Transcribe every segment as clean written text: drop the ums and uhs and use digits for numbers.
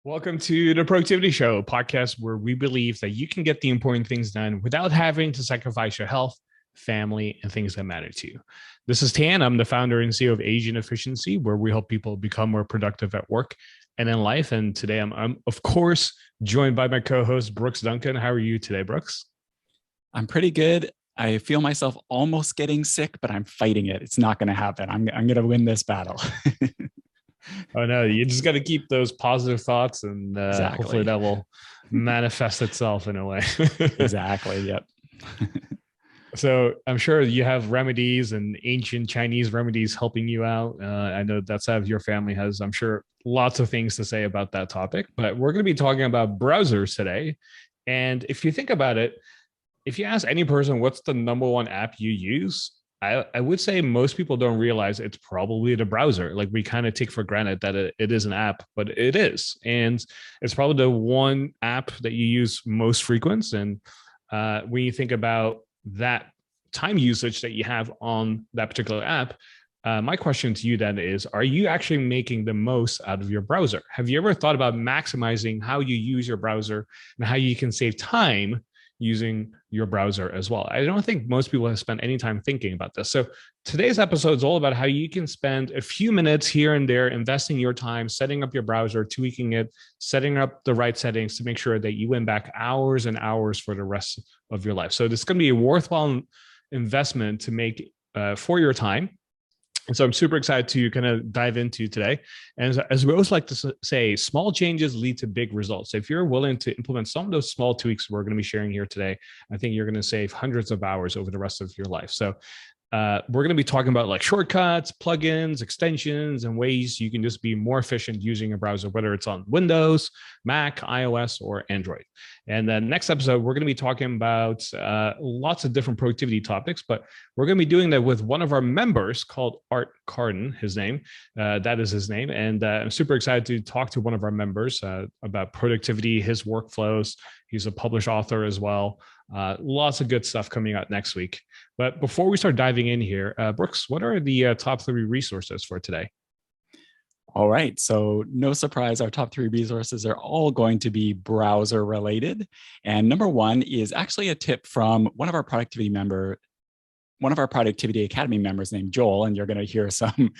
Welcome to the Productivity Show, a podcast where we believe that you can get the important things done without having to sacrifice your health, family, and things that matter to you. This is Tan. I'm the founder and CEO of Asian Efficiency, where we help people become more productive at work and in life. And today I'm of course, joined by my co-host, Brooks Duncan. How are you today, Brooks? I'm pretty good. I feel myself almost getting sick, but I'm fighting it. It's not going to happen. I'm going to win this battle. Oh no, you just got to keep those positive thoughts, and hopefully Exactly. that will manifest itself in a way. Exactly. Yep. So I'm sure you have remedies and ancient Chinese remedies helping you out. I know that's how your family has, I'm sure, lots of things to say about that topic. But we're going to be talking about browsers today. And if you think about it, if you ask any person what's the number one app you use, I would say most people don't realize it's probably the browser. Like we kind of take for granted that it is an app, but it is. And it's probably the one app that you use most frequent. And when you think about that time usage that you have on that particular app, my question to you then is, are you actually making the most out of your browser? Have you ever thought about maximizing how you use your browser and how you can save time using your browser as well? I don't think most people have spent any time thinking about this. So today's episode is all about how you can spend a few minutes here and there investing your time, setting up your browser, tweaking it, setting up the right settings to make sure that you win back hours and hours for the rest of your life. So this is going to be a worthwhile investment to make for your time. And so I'm super excited to kind of dive into today. And as we always like to say, small changes lead to big results. So if you're willing to implement some of those small tweaks we're going to be sharing here today, I think you're going to save hundreds of hours over the rest of your life. So we're going to be talking about like shortcuts, plugins, extensions, and ways you can just be more efficient using a browser, whether it's on Windows, Mac, iOS, or Android. And then next episode, we're going to be talking about lots of different productivity topics, but we're going to be doing that with one of our members called Art Carden, his name. That is his name. And I'm super excited to talk to one of our members about productivity, his workflows. He's a published author as well. Lots of good stuff coming out next week. But before we start diving in here, Brooks, what are the top three resources for today? All right. So no surprise, our top three resources are all going to be browser related. And number one is actually a tip from one of our Productivity Academy members named Joel, and you're going to hear some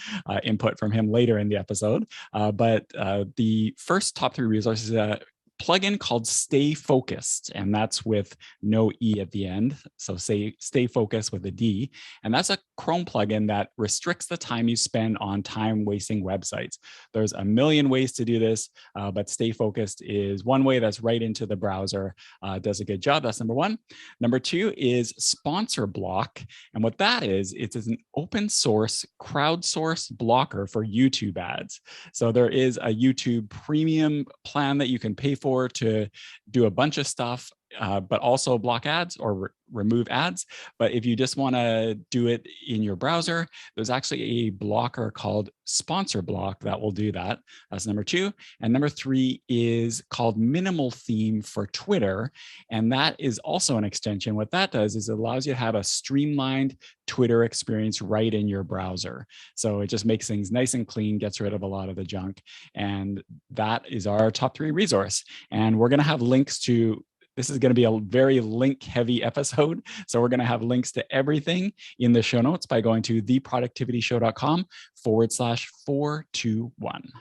input from him later in the episode. But the first top three resources plugin called Stay Focused, and that's with no E at the end. So Stay Focused with a D. And that's a Chrome plugin that restricts the time you spend on time-wasting websites. There's a million ways to do this, but Stay Focused is one way that's right into the browser. Does a good job. That's number one. Number two is Sponsor Block. And what that is, it's an open source crowdsourced blocker for YouTube ads. So there is a YouTube premium plan that you can pay for to do a bunch of stuff, but also block ads or remove ads. But if you just want to do it in your browser, there's actually a blocker called Sponsor Block that will do that. That's number two. And number three is called Minimal Theme for Twitter. And that is also an extension. What that does is it allows you to have a streamlined Twitter experience right in your browser. So it just makes things nice and clean, gets rid of a lot of the junk. And that is our top three resource. And we're going to have links to this is going to be a very link-heavy episode. So we're going to have links to everything in the show notes by going to theproductivityshow.com/421.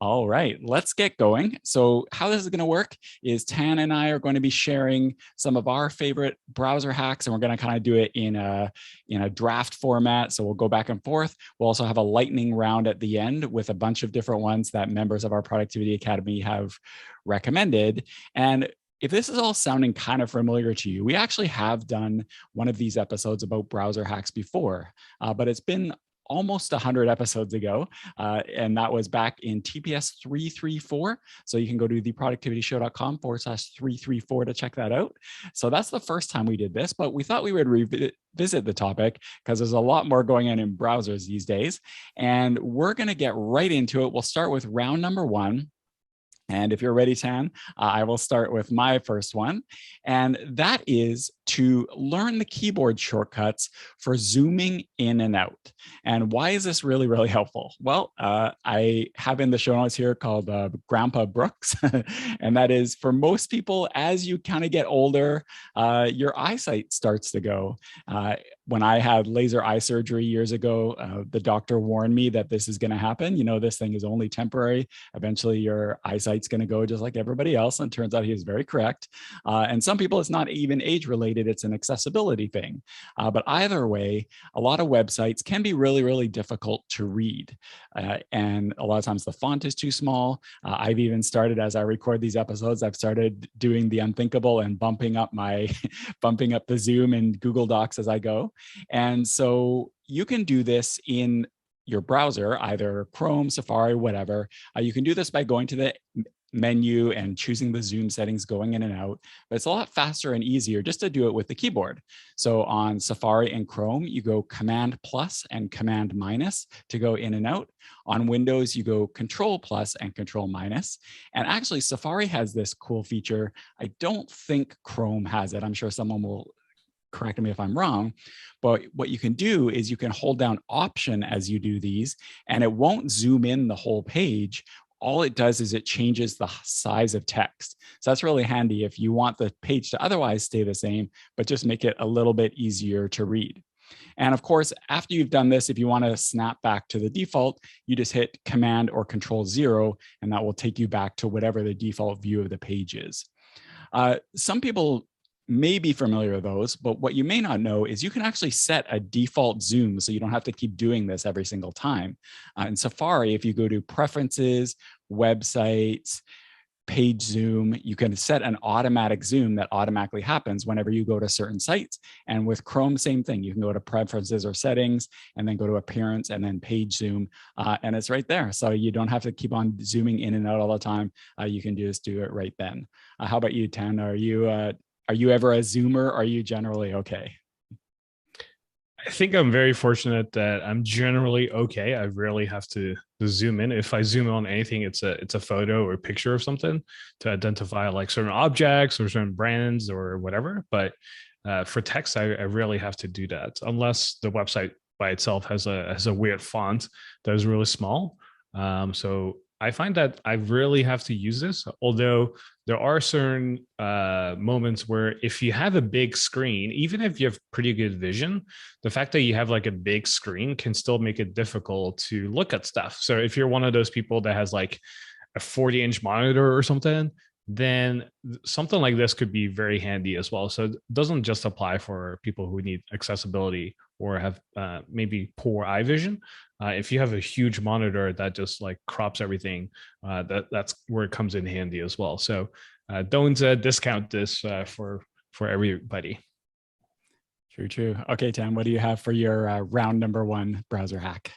All right, let's get going. So how this is going to work is Tan and I are going to be sharing some of our favorite browser hacks, and we're going to kind of do it in a draft format. So we'll go back and forth. We'll also have a lightning round at the end with a bunch of different ones that members of our Productivity Academy have recommended. And if this is all sounding kind of familiar to you, we actually have done one of these episodes about browser hacks before, but it's been almost 100 episodes ago, and that was back in TPS421. So you can go to theproductivityshow.com/334 to check that out. So that's the first time we did this, but we thought we would revisit the topic because there's a lot more going on in browsers these days. And we're going to get right into it. We'll start with round number one. And if you're ready, Tan, I will start with my first one. And that is to learn the keyboard shortcuts for zooming in and out. And why is this really, really helpful? Well, I have in the show notes here called Grandpa Brooks. And that is for most people, as you kind of get older, your eyesight starts to go. When I had laser eye surgery years ago, the doctor warned me that this is going to happen. You know, this thing is only temporary. Eventually, your eyesight's going to go just like everybody else. And it turns out he was very correct. And some people, it's not even age related, it's an accessibility thing. But either way, a lot of websites can be really, really difficult to read. And a lot of times the font is too small. I've even started, as I record these episodes, I've started doing the unthinkable and bumping up my bumping up the zoom in Google Docs as I go. And so you can do this in your browser, either Chrome, Safari, whatever. You can do this by going to the menu and choosing the zoom settings going in and out, but it's a lot faster and easier just to do it with the keyboard. So on Safari and Chrome, you go Command plus and Command minus to go in and out. On Windows, you go Control plus and Control minus. And actually, Safari has this cool feature. I don't think Chrome has it. I'm sure someone will correct me if I'm wrong, but what you can do is you can hold down Option as you do these, and it won't zoom in the whole page. All it does is it changes the size of text. So that's really handy if you want the page to otherwise stay the same, but just make it a little bit easier to read. And of course, after you've done this, if you want to snap back to the default, you just hit Command or Control 0, and that will take you back to whatever the default view of the page is. Some people may be familiar with those, but what you may not know is you can actually set a default zoom so you don't have to keep doing this every single time. In Safari, if you go to Preferences, Websites, Page Zoom, you can set an automatic zoom that automatically happens whenever you go to certain sites. And with Chrome, same thing. You can go to Preferences or Settings, and then go to Appearance, and then Page Zoom, and it's right there. So you don't have to keep on zooming in and out all the time. You can just do it right then. How about you, Tan? Are you ever a zoomer? Are you generally okay? I think I'm very fortunate that I'm generally okay. I rarely have to zoom in. If I zoom in on anything, it's a photo or a picture of something to identify like certain objects or certain brands or whatever. But for text, I rarely have to do that unless the website by itself has a weird font that is really small. So I find that I really have to use this, although there are certain moments where if you have a big screen, even if you have pretty good vision, the fact that you have like a big screen can still make it difficult to look at stuff. So if you're one of those people that has like a 40-inch monitor or something, then something like this could be very handy as well. So it doesn't just apply for people who need accessibility or have maybe poor eye vision. If you have a huge monitor that just like crops everything, that's where it comes in handy as well. So don't discount this for everybody. True, true. Okay, Tam, what do you have for your round number one browser hack?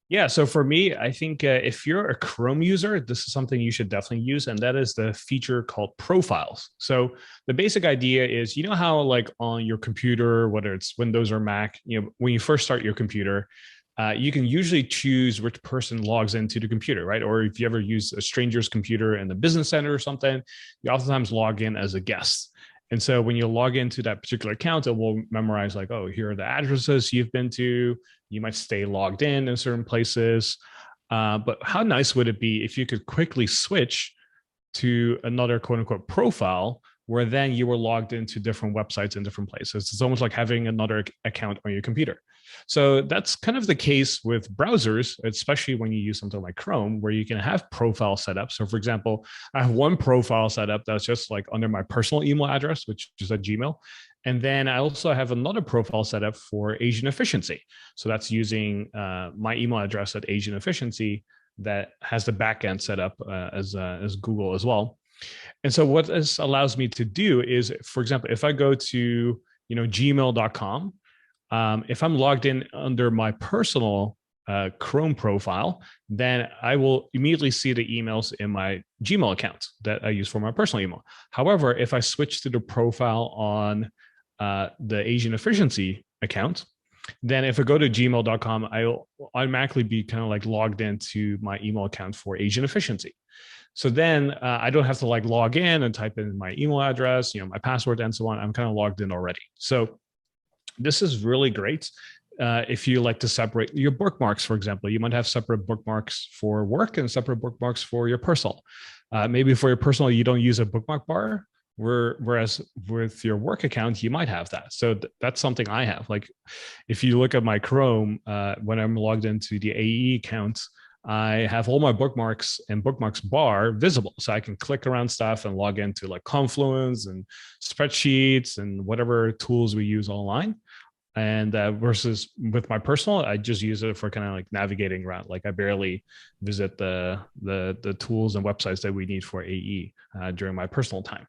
Yeah, so for me, I think if you're a Chrome user, this is something you should definitely use, and that is the feature called profiles. So the basic idea is, you know how like on your computer, whether it's Windows or Mac, you know, when you first start your computer, you can usually choose which person logs into the computer, right? Or if you ever use a stranger's computer in the business center or something, you oftentimes log in as a guest. And so when you log into that particular account, it will memorize like, oh, here are the addresses you've been to. You might stay logged in certain places. But how nice would it be if you could quickly switch to another quote unquote profile where then you were logged into different websites in different places? It's almost like having another account on your computer. So that's kind of the case with browsers, especially when you use something like Chrome, where you can have profile set up. So for example, I have one profile set up that's just like under my personal email address, which is at Gmail. And then I also have another profile set up for Asian Efficiency. So that's using my email address at Asian Efficiency that has the backend set up as Google as well. And so what this allows me to do is, for example, if I go to gmail.com, if I'm logged in under my personal Chrome profile, then I will immediately see the emails in my Gmail account that I use for my personal email. However, if I switch to the profile on the Asian Efficiency account, Then if I go to gmail.com, I'll automatically be kind of like logged into my email account for agent efficiency. So then I don't have to like log in and type in my email address, my password and so on. I'm kind of logged in already. So this is really great. If you like to separate your bookmarks, for example, you might have separate bookmarks for work and separate bookmarks for your personal. Maybe for your personal, you don't use a bookmark bar, whereas with your work account, you might have that. So that's something I have. Like if you look at my Chrome, when I'm logged into the AE account, I have all my bookmarks and bookmarks bar visible. So I can click around stuff and log into like Confluence and spreadsheets and whatever tools we use online. And versus with my personal, I just use it for kind of like navigating around. Like I barely visit the tools and websites that we need for AE during my personal time.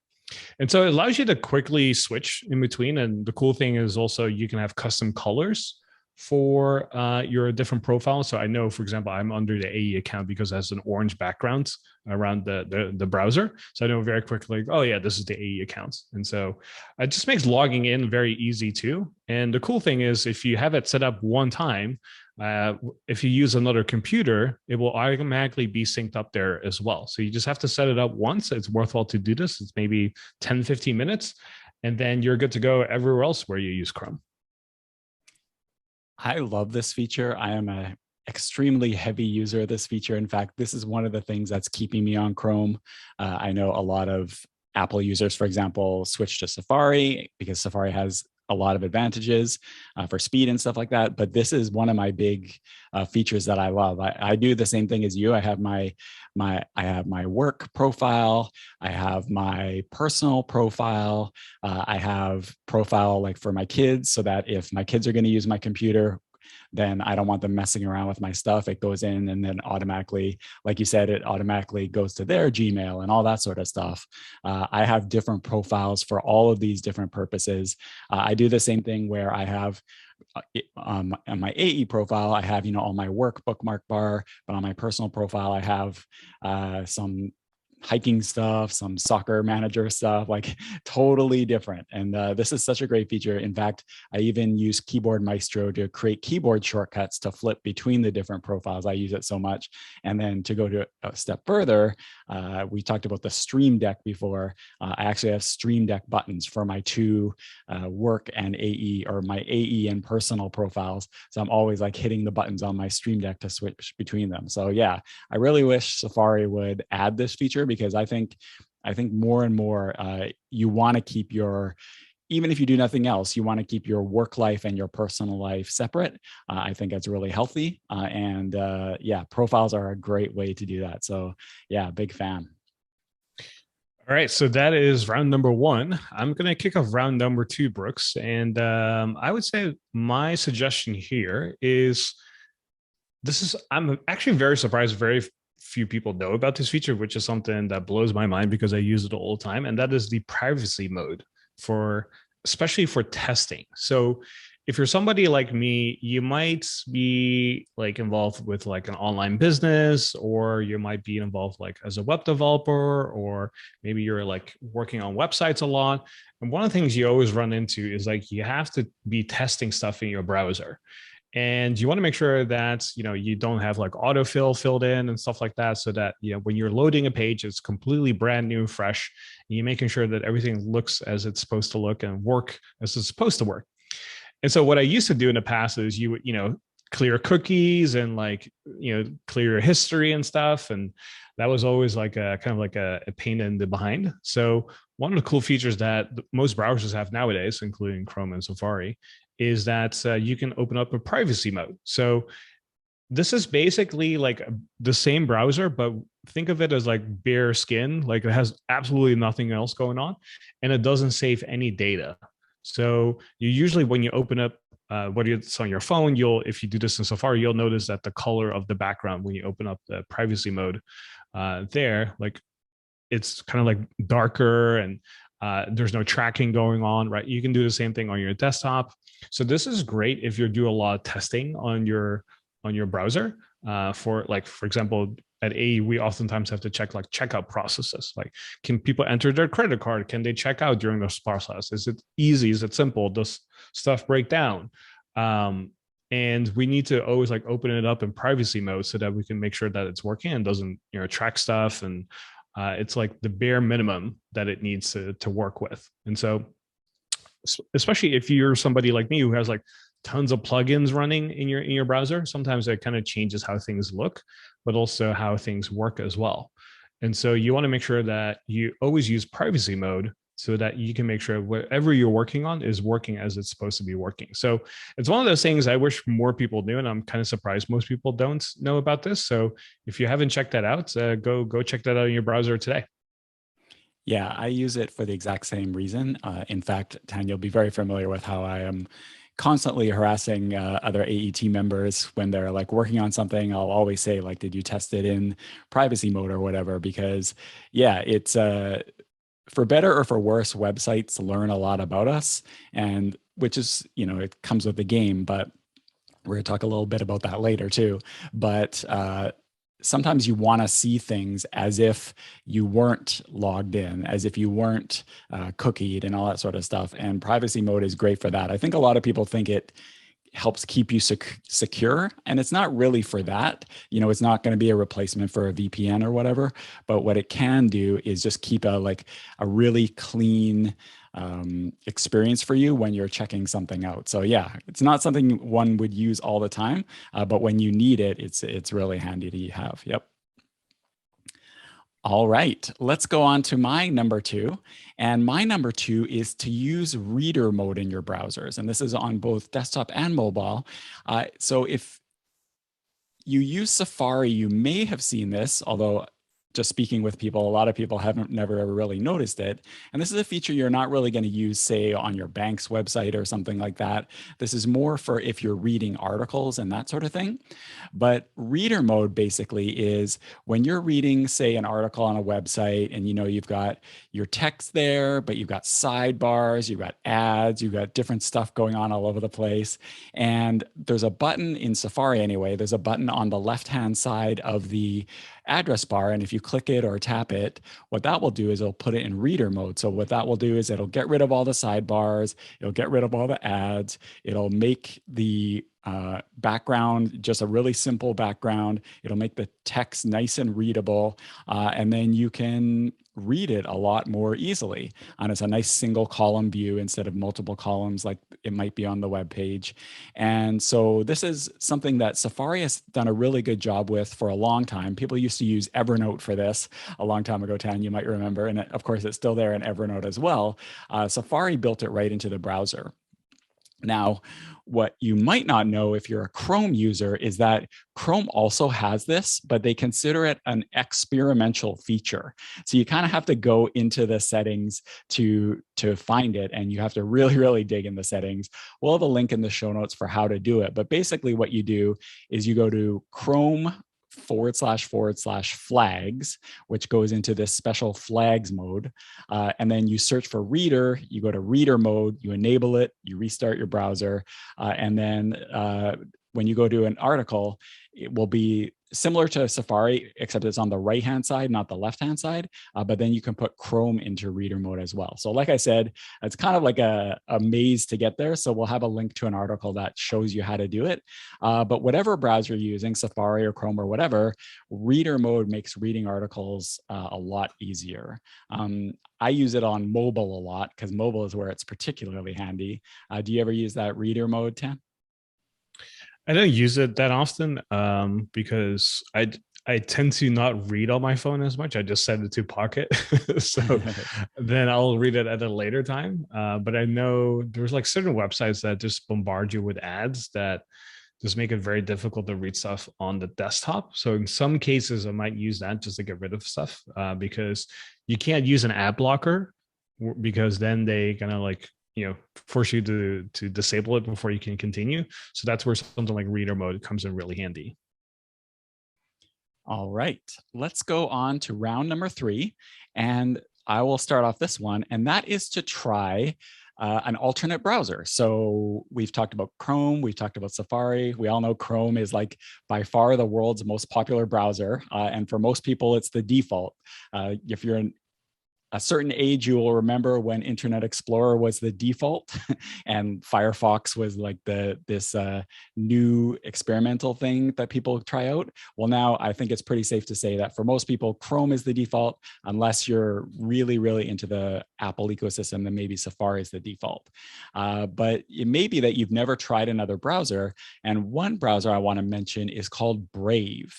And so it allows you to quickly switch in between. And the cool thing is also you can have custom colors for your different profiles. So I know, for example, I'm under the AE account because it has an orange background around the browser. So I know very quickly, oh yeah, this is the AE account. And so it just makes logging in very easy too. And the cool thing is if you have it set up one time, if you use another computer, it will automatically be synced up there as well. So you just have to set it up once. It's worthwhile to do this. It's maybe 10, 15 minutes, and then you're good to go everywhere else where you use Chrome. I love this feature. I am a extremely heavy user of this feature. In fact, this is one of the things that's keeping me on Chrome. I know a lot of Apple users, for example, switch to Safari because Safari has a lot of advantages for speed and stuff like that. But this is one of my big features that I love. I do the same thing as you. I have my work profile. I have my personal profile. I have profile like for my kids, so that if my kids are going to use my computer, then I don't want them messing around with my stuff. It goes in and then automatically, like you said, it automatically goes to their Gmail and all that sort of stuff. I have different profiles for all of these different purposes. I do the same thing where I have on my AE profile, I have, all my work bookmark bar, but on my personal profile, I have some hiking stuff, some soccer manager stuff, like totally different. And this is such a great feature. In fact, I even use Keyboard Maestro to create keyboard shortcuts to flip between the different profiles. I use it so much. And then to go to a step further, we talked about the Stream Deck before. I actually have Stream Deck buttons for my two work and AE, or my AE and personal profiles. So I'm always like hitting the buttons on my Stream Deck to switch between them. So yeah, I really wish Safari would add this feature, because I think more and more you want to keep your, even if you do nothing else, you want to keep your work life and your personal life separate. I think that's really healthy. And yeah, profiles are a great way to do that. So yeah, big fan. All right, so that is round number one. I'm going to kick off round number two, Brooks. And I would say my suggestion here is I'm actually very surprised very few people know about this feature, which is something that blows my mind because I use it all the time. And that is the privacy mode especially for testing. So if you're somebody like me, you might be like involved with like an online business, or you might be involved like as a web developer, or maybe you're like working on websites a lot. And one of the things you always run into is like you have to be testing stuff in your browser. And you want to make sure that you don't have like autofill filled in and stuff like that, so that when you're loading a page, it's completely brand new, fresh, and you're making sure that everything looks as it's supposed to look and work as it's supposed to work. And so what I used to do in the past is you clear cookies and like clear your history and stuff, and that was always like a kind of like a pain in the behind. So one of the cool features that most browsers have nowadays, including Chrome and Safari, is that you can open up a privacy mode. So this is basically like the same browser, but think of it as like bare skin. Like it has absolutely nothing else going on, and it doesn't save any data. So you usually, when you open up, whether it's on your phone, if you do this in Safari, you'll notice that the color of the background when you open up the privacy mode there, like it's kind of like darker, and there's no tracking going on, right? You can do the same thing on your desktop. So this is great if you do a lot of testing on your browser. For example, at AE, we oftentimes have to check like checkout processes. Like, can people enter their credit card? Can they check out during this process? Is it easy? Is it simple? Does stuff break down? And we need to always like open it up in privacy mode so that we can make sure that it's working and doesn't track stuff. And it's like the bare minimum that it needs to work with. And so especially if you're somebody like me who has like tons of plugins running in your browser, sometimes it kind of changes how things look, but also how things work as well. And so you want to make sure that you always use privacy mode so that you can make sure whatever you're working on is working as it's supposed to be working. So it's one of those things I wish more people knew, and I'm kind of surprised most people don't know about this. So if you haven't checked that out, go check that out in your browser today. Yeah, I use it for the exact same reason. In fact, Tan, you'll be very familiar with how I am constantly harassing other AET members when they're like working on something. I'll always say like, did you test it in privacy mode or whatever? Because yeah, it's for better or for worse, websites learn a lot about us, and which is, it comes with the game, but we're going to talk a little bit about that later too. But sometimes you want to see things as if you weren't logged in, as if you weren't cookied and all that sort of stuff. And privacy mode is great for that. I think a lot of people think it helps keep you secure, and it's not really for that. It's not going to be a replacement for a VPN or whatever, but what it can do is just keep a really clean experience for you when you're checking something out. So yeah, it's not something one would use all the time, but when you need it, it's really handy to have. Yep. All right, let's go on to my number two. And my number two is to use reader mode in your browsers. And this is on both desktop and mobile. So if you use Safari, you may have seen this, although just speaking with people, a lot of people haven't never ever really noticed it. And this is a feature you're not really going to use, say, on your bank's website or something like that. This is more for if you're reading articles and that sort of thing. But reader mode basically is when you're reading, say, an article on a website, and you've got your text there, but you've got sidebars, you've got ads, you've got different stuff going on all over the place. And there's a button in Safari anyway, there's a button on the left-hand side of the address bar, and if you click it or tap it, what that will do is it'll put it in reader mode. So what that will do is it'll get rid of all the sidebars, it'll get rid of all the ads, it'll make the background just a really simple background. It'll make the text nice and readable, and then you can read it a lot more easily. And it's a nice single column view instead of multiple columns like it might be on the web page. And so this is something that Safari has done a really good job with for a long time. People used to use Evernote for this a long time ago, Tan, you might remember. And of course, it's still there in Evernote as well. Safari built it right into the browser. Now, what you might not know if you're a Chrome user is that Chrome also has this, but they consider it an experimental feature. So you kind of have to go into the settings to find it, and you have to really, really dig in the settings. We'll have a link in the show notes for how to do it. But basically what you do is you go to Chrome // flags, which goes into this special flags mode. And then you search for reader, you go to reader mode, you enable it, you restart your browser. And then when you go to an article, it will be similar to Safari, except it's on the right-hand side, not the left-hand side. But then you can put Chrome into reader mode as well. So like I said, it's kind of like a maze to get there. So we'll have a link to an article that shows you how to do it. But whatever browser you're using, Safari or Chrome or whatever, reader mode makes reading articles a lot easier. I use it on mobile a lot because mobile is where it's particularly handy. Do you ever use that reader mode, Tan? I don't use it that often because I tend to not read on my phone as much. I just set it to pocket, so then I'll read it at a later time. But I know there's like certain websites that just bombard you with ads that just make it very difficult to read stuff on the desktop. So in some cases, I might use that just to get rid of stuff because you can't use an ad blocker because then they kind of like force you to disable it before you can continue. So that's where something like reader mode comes in really handy. All right, let's go on to round number 3, and I will start off this one, and that is to try an alternate browser. So we've talked about Chrome, we've talked about Safari. We all know Chrome is like by far the world's most popular browser, and for most people, it's the default. If you're a certain age, you will remember when Internet Explorer was the default and Firefox was like this new experimental thing that people try out. Well, now I think it's pretty safe to say that for most people, Chrome is the default, unless you're really, really into the Apple ecosystem, then maybe Safari is the default. But it may be that you've never tried another browser. And one browser I want to mention is called Brave.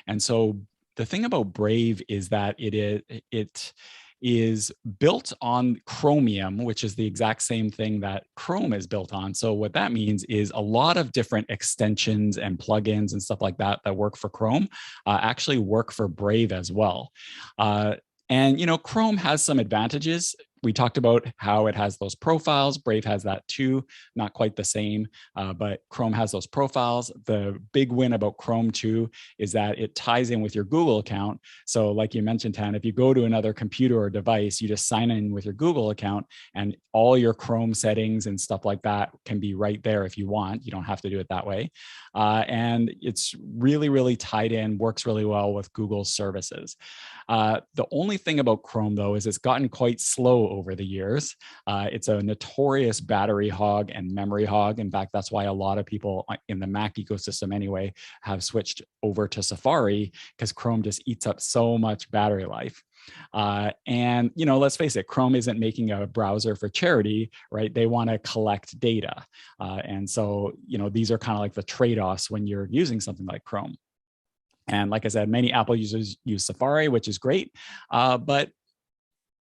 And so the thing about Brave is that it is built on Chromium, which is the exact same thing that Chrome is built on. So what that means is a lot of different extensions and plugins and stuff like that that work for Chrome actually work for Brave as well. And Chrome has some advantages. We talked about how it has those profiles. Brave has that too, not quite the same, but Chrome has those profiles. The big win about Chrome too is that it ties in with your Google account. So like you mentioned, Tan, if you go to another computer or device, you just sign in with your Google account and all your Chrome settings and stuff like that can be right there if you want. You don't have to do it that way. And it's really, really tied in, works really well with Google's services. The only thing about Chrome, though, is it's gotten quite slow over the years. It's a notorious battery hog and memory hog. In fact, that's why a lot of people in the Mac ecosystem anyway have switched over to Safari, because Chrome just eats up so much battery life. And let's face it, Chrome isn't making a browser for charity, right? They want to collect data. And so, these are kind of like the trade-offs when you're using something like Chrome. And like I said, many Apple users use Safari, which is great. But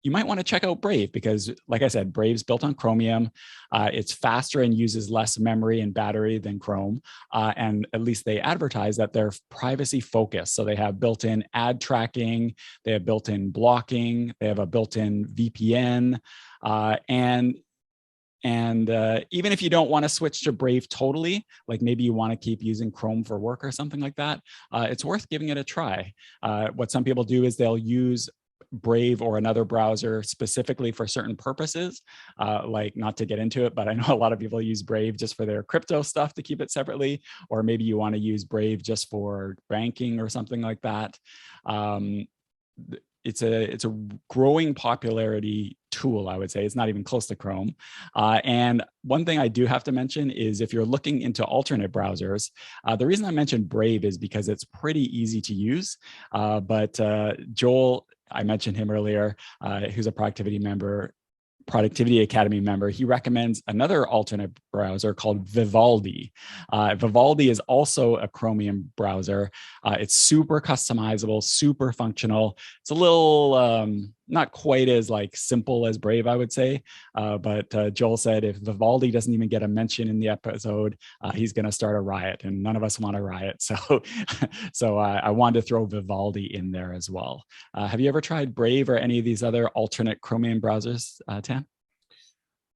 you might want to check out Brave because, like I said, Brave's built on Chromium. It's faster and uses less memory and battery than Chrome. And at least they advertise that they're privacy focused. So they have built-in ad tracking, they have built-in blocking, they have a built-in VPN. And even if you don't want to switch to Brave totally, like maybe you want to keep using Chrome for work or something like that, it's worth giving it a try. What some people do is they'll use Brave or another browser specifically for certain purposes, like not to get into it, but I know a lot of people use Brave just for their crypto stuff to keep it separately, or maybe you want to use Brave just for banking or something like that. It's a growing popularity tool, I would say. It's not even close to Chrome. And one thing I do have to mention is if you're looking into alternate browsers, the reason I mentioned Brave is because it's pretty easy to use. But Joel, I mentioned him earlier, who's a Productivity Academy member, he recommends another alternate browser called Vivaldi. Vivaldi is also a Chromium browser. It's super customizable, super functional. It's a little not quite as like simple as Brave, I would say. But Joel said if Vivaldi doesn't even get a mention in the episode, he's going to start a riot, and none of us want a riot. So, I wanted to throw Vivaldi in there as well. Have you ever tried Brave or any of these other alternate Chromium browsers, Tan?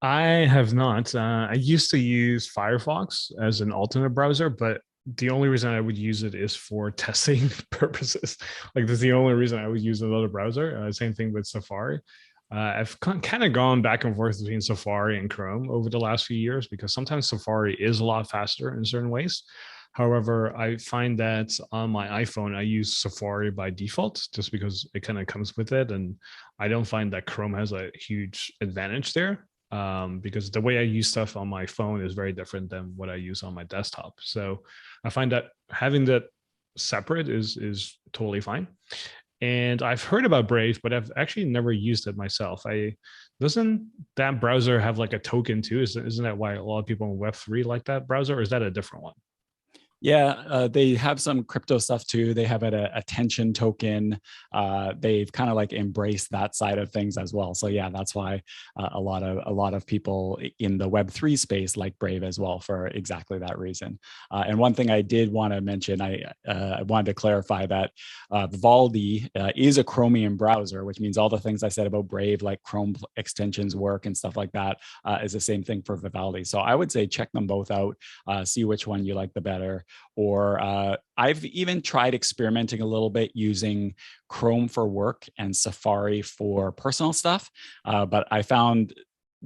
I have not. I used to use Firefox as an alternate browser, but the only reason I would use it is for testing purposes. Like that's the only reason I would use another browser. Same thing with Safari. I've kind of gone back and forth between Safari and Chrome over the last few years because sometimes Safari is a lot faster in certain ways. However, I find that on my iPhone, I use Safari by default just because it kind of comes with it. And I don't find that Chrome has a huge advantage there because the way I use stuff on my phone is very different than what I use on my desktop. So I find that having that separate is totally fine. And I've heard about Brave, but I've actually never used it myself. Doesn't that browser have like a token too? Isn't that why a lot of people in Web3 like that browser, or is that a different one? Yeah, they have some crypto stuff too. They have an attention token. They've kind of like embraced that side of things as well. So yeah, that's why a lot of people in the Web3 space like Brave as well for exactly that reason. And one thing I did want to mention, I wanted to clarify that Vivaldi is a Chromium browser, which means all the things I said about Brave, like Chrome extensions work and stuff like that, is the same thing for Vivaldi. So I would say check them both out, see which one you like the better. Or I've even tried experimenting a little bit using Chrome for work and Safari for personal stuff. But I found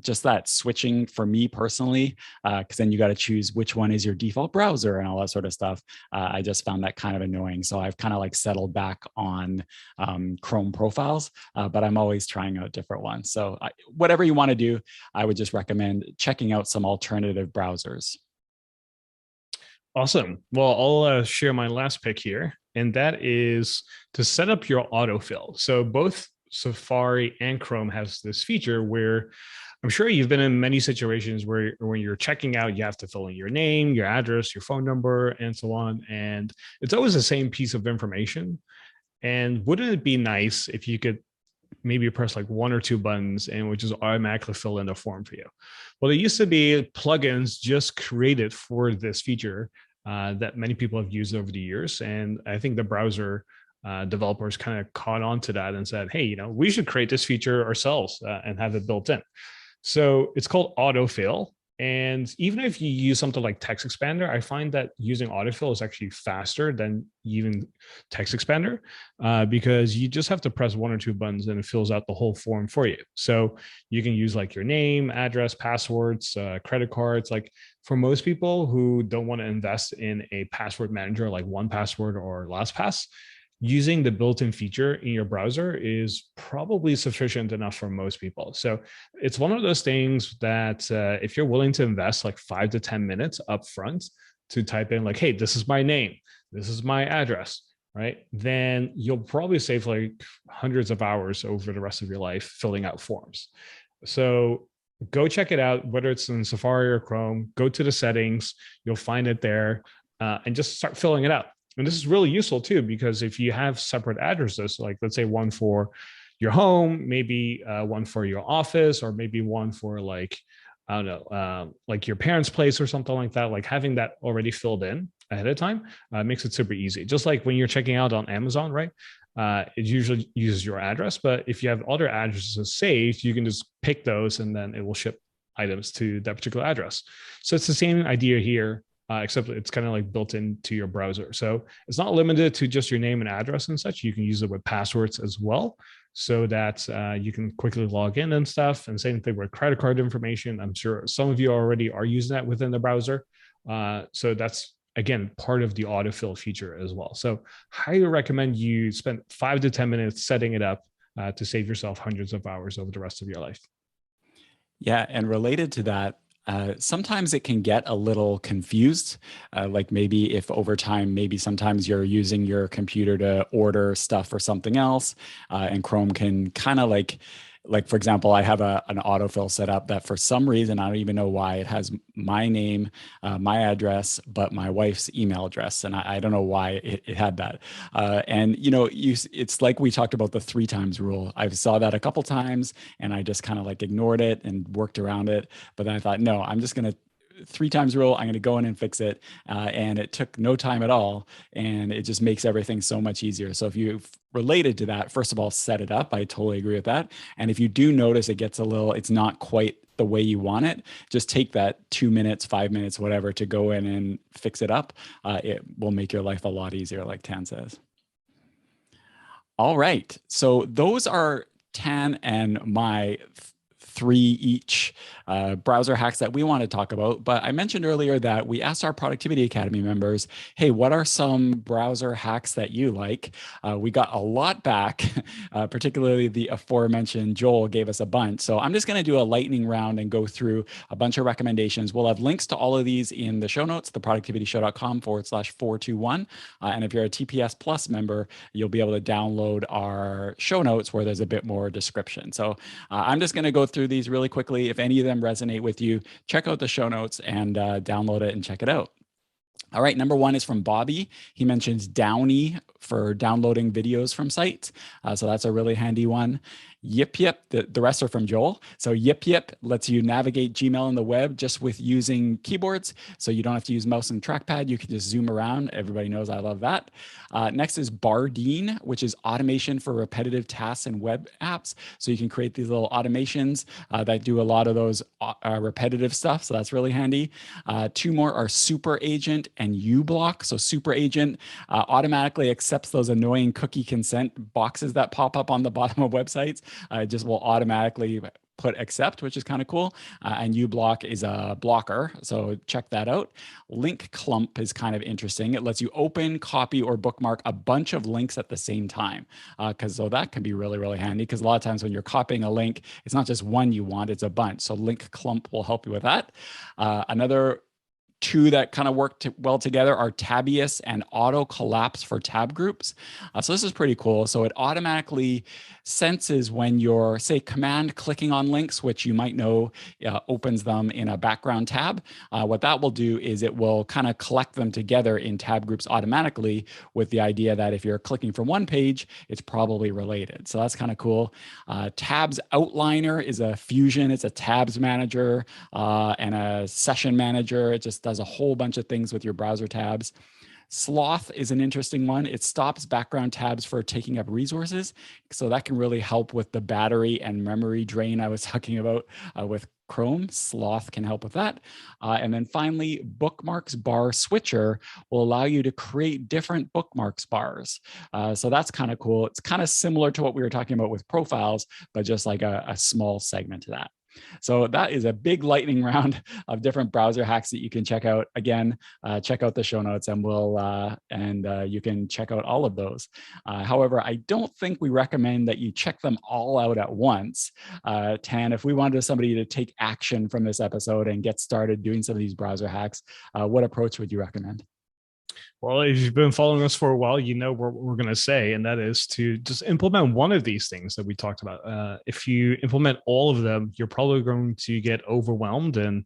just that switching for me personally, because then you got to choose which one is your default browser and all that sort of stuff. I just found that kind of annoying. So I've kind of like settled back on Chrome profiles, but I'm always trying out different ones. So whatever you want to do, I would just recommend checking out some alternative browsers. Awesome. Well, I'll share my last pick here, and that is to set up your autofill. So both Safari and Chrome has this feature where I'm sure you've been in many situations where when you're checking out, you have to fill in your name, your address, your phone number, and so on. And it's always the same piece of information. And wouldn't it be nice if you could maybe press like one or two buttons and it would just automatically fill in the form for you? Well, there used to be plugins just created for this feature that many people have used over the years. And I think the browser developers kind of caught on to that and said, hey, we should create this feature ourselves and have it built in. So it's called autofill. And even if you use something like Text Expander, I find that using autofill is actually faster than even Text Expander because you just have to press one or two buttons and it fills out the whole form for you. So you can use like your name, address, passwords, credit cards. Like for most people who don't want to invest in a password manager like 1Password or LastPass, using the built-in feature in your browser is probably sufficient enough for most people. So it's one of those things that if you're willing to invest like 5 to 10 minutes up front to type in like, hey, this is my name, this is my address, right? Then you'll probably save like hundreds of hours over the rest of your life filling out forms. So go check it out, whether it's in Safari or Chrome, go to the settings, you'll find it there and just start filling it out. And this is really useful too, because if you have separate addresses, like let's say one for your home, maybe one for your office, or maybe one for like, I don't know, like your parents' place or something like that, like having that already filled in ahead of time makes it super easy. Just like when you're checking out on Amazon, right? It usually uses your address, but if you have other addresses saved, you can just pick those and then it will ship items to that particular address. So it's the same idea here. Except it's kind of like built into your browser. So it's not limited to just your name and address and such. You can use it with passwords as well so that you can quickly log in and stuff. And same thing with credit card information. I'm sure some of you already are using that within the browser. So that's, again, part of the autofill feature as well. So highly recommend you spend 5 to 10 minutes setting it up to save yourself hundreds of hours over the rest of your life. Yeah, and related to that, sometimes it can get a little confused. Like maybe if over time, maybe sometimes you're using your computer to order stuff for something else, and Chrome can kind of like for example, I have an autofill set up that for some reason, I don't even know why, it has my name, my address, but my wife's email address. And I don't know why it had that. And it's like we talked about the 3 times rule. I saw that a couple times and I just kind of like ignored it and worked around it. But then I thought, no, I'm just going to 3 times rule. I'm going to go in and fix it. And it took no time at all. And it just makes everything so much easier. So if you've related to that, first of all, set it up. I totally agree with that. And if you do notice it gets it's not quite the way you want it, just take that 2 minutes, 5 minutes, whatever, to go in and fix it up. It will make your life a lot easier, like Tan says. All right. So those are Tan and my 3 each browser hacks that we want to talk about. But I mentioned earlier that we asked our Productivity Academy members, hey, what are some browser hacks that you like? We got a lot back, particularly the aforementioned Joel gave us a bunch. So I'm just going to do a lightning round and go through a bunch of recommendations. We'll have links to all of these in the show notes, theproductivityshow.com/421. And if you're a TPS Plus member, you'll be able to download our show notes where there's a bit more description. So I'm just going to go through these really quickly. If any of them resonate with you, check out the show notes and download it and check it out. All right, number 1 is from Bobby. He mentions Downy for downloading videos from sites. So that's a really handy one. Yip Yip, the rest are from Joel. So Yip Yip lets you navigate Gmail on the web just with using keyboards. So you don't have to use mouse and trackpad. You can just zoom around. Everybody knows I love that. Next is Bardeen, which is automation for repetitive tasks and web apps. So you can create these little automations that do a lot of those repetitive stuff. So that's really handy. 2 more are Super Agent and uBlock. So Super Agent automatically accepts those annoying cookie consent boxes that pop up on the bottom of websites. It just will automatically put accept, which is kind of cool. And uBlock is a blocker. So check that out. Link clump is kind of interesting. It lets you open, copy, or bookmark a bunch of links at the same time. So that can be really, really handy, because a lot of times when you're copying a link, it's not just one you want, it's a bunch. So link clump will help you with that. Another two that kind of work well together are Tabius and auto collapse for tab groups. So this is pretty cool. So it automatically senses when you're, say, command clicking on links, which you might know opens them in a background tab. What that will do is it will kind of collect them together in tab groups automatically, with the idea that if you're clicking from one page, it's probably related. So that's kind of cool. Tabs Outliner is a fusion. It's a tabs manager and a session manager. It just does a whole bunch of things with your browser tabs. Sloth is an interesting one. It stops background tabs for taking up resources. So that can really help with the battery and memory drain I was talking about with Chrome. Sloth can help with that. And then finally, bookmarks bar switcher will allow you to create different bookmarks bars. So that's kind of cool. It's kind of similar to what we were talking about with profiles, but just like a small segment to that. So that is a big lightning round of different browser hacks that you can check out. Again, check out the show notes, and you can check out all of those. However, I don't think we recommend that you check them all out at once. Tan, if we wanted somebody to take action from this episode and get started doing some of these browser hacks, what approach would you recommend? Well, if you've been following us for a while, you know what we're going to say, and that is to just implement one of these things that we talked about. If you implement all of them, you're probably going to get overwhelmed and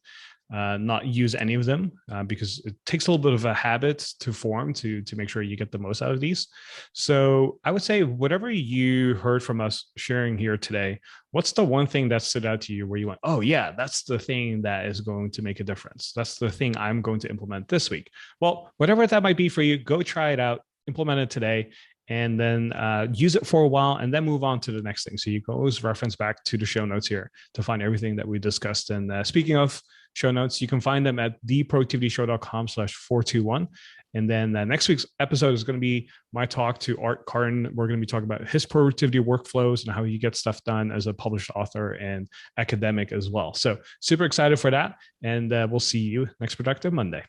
not use any of them because it takes a little bit of a habit to form to make sure you get the most out of these. So I would say whatever you heard from us sharing here today, what's the one thing that stood out to you where you went, oh yeah, that's the thing that is going to make a difference. That's the thing I'm going to implement this week. Well, whatever that might be for you, go try it out, implement it today, and then use it for a while and then move on to the next thing. So you can always reference back to the show notes here to find everything that we discussed. And speaking of show notes, you can find them at theproductivityshow.com/421. And then next week's episode is going to be my talk to Art Carton. We're going to be talking about his productivity workflows and how he gets stuff done as a published author and academic as well. So super excited for that. And we'll see you next Productive Monday.